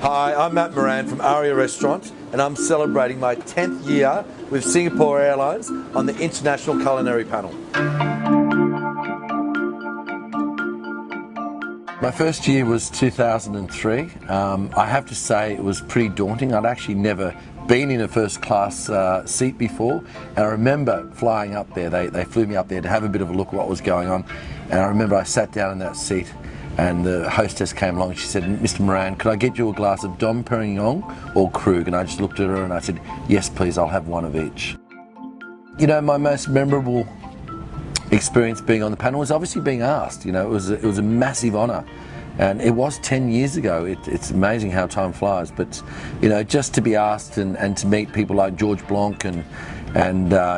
Hi, I'm Matt Moran from Aria Restaurant, and I'm celebrating my 10th year with Singapore Airlines on the International Culinary Panel. My first year was 2003. I have to say it was pretty daunting. I'd actually never been in a first class seat before, and I remember flying up there. They flew me up there to have a bit of a look at what was going on, and I remember I sat down in that seat and the hostess came along and she said, "Mr. Moran, could I get you a glass of Dom Perignon or Krug?" And I just looked at her and I said, "Yes please, I'll have one of each." You know, my most memorable experience being on the panel was obviously being asked. You know, it was a massive honour, and it was 10 years ago. It's amazing how time flies, but you know, just to be asked and to meet people like George Blanc and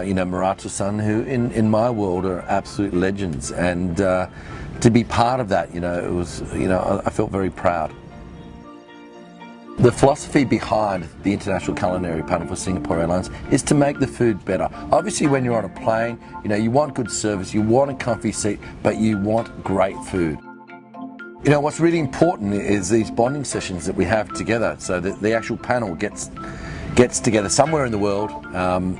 you know, Murata-san, who in my world are absolute legends, and to be part of that, you know, it was, you know, I felt very proud. The philosophy behind the International Culinary Panel for Singapore Airlines is to make the food better. Obviously when you're on a plane, you know, you want good service, you want a comfy seat, but you want great food. You know, what's really important is these bonding sessions that we have together, so that the actual panel gets together somewhere in the world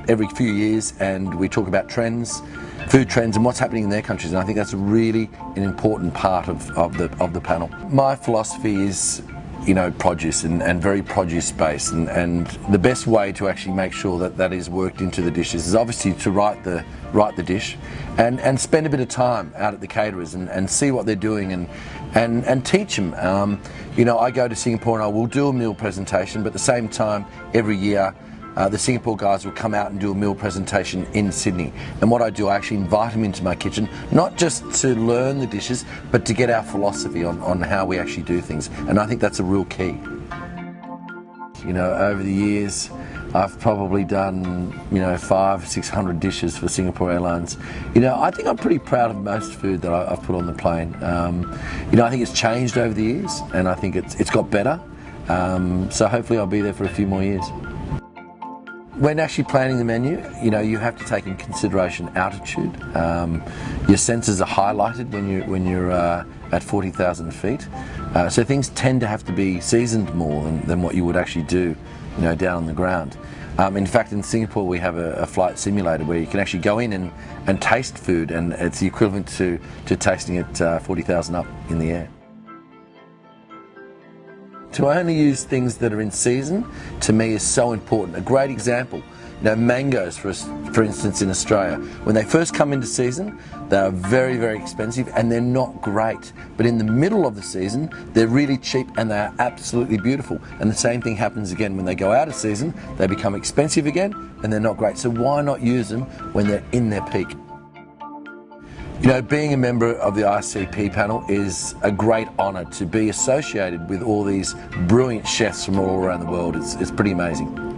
every few years, and we talk about trends, food trends and what's happening in their countries, and I think that's really an important part of the panel. My philosophy is, you know, produce and very produce based, and the best way to actually make sure that that is worked into the dishes is obviously to write the dish and spend a bit of time out at the caterers and see what they're doing and teach them. You know, I go to Singapore and I will do a meal presentation, but at the same time every year the Singapore guys will come out and do a meal presentation in Sydney. And what I do, I actually invite them into my kitchen, not just to learn the dishes, but to get our philosophy on how we actually do things. And I think that's a real key. You know, over the years, I've probably done, you know, 500-600 dishes for Singapore Airlines. You know, I think I'm pretty proud of most food that I've put on the plane. You know, I think it's changed over the years, and I think it's got better. So hopefully I'll be there for a few more years. When actually planning the menu, you know, you have to take in consideration altitude. Your senses are highlighted when you're at 40,000 feet. So things tend to have to be seasoned more than what you would actually do, you know, down on the ground. In fact, in Singapore we have a flight simulator where you can actually go in and taste food, and it's the equivalent to tasting it 40,000 up in the air. To only use things that are in season, to me, is so important. A great example, you know, mangoes, for instance, in Australia. When they first come into season, they are very, very expensive and they're not great. But in the middle of the season, they're really cheap and they are absolutely beautiful. And the same thing happens again when they go out of season, they become expensive again and they're not great. So why not use them when they're in their peak? You know, being a member of the ICP panel is a great honour. To be associated with all these brilliant chefs from all around the world. It's pretty amazing.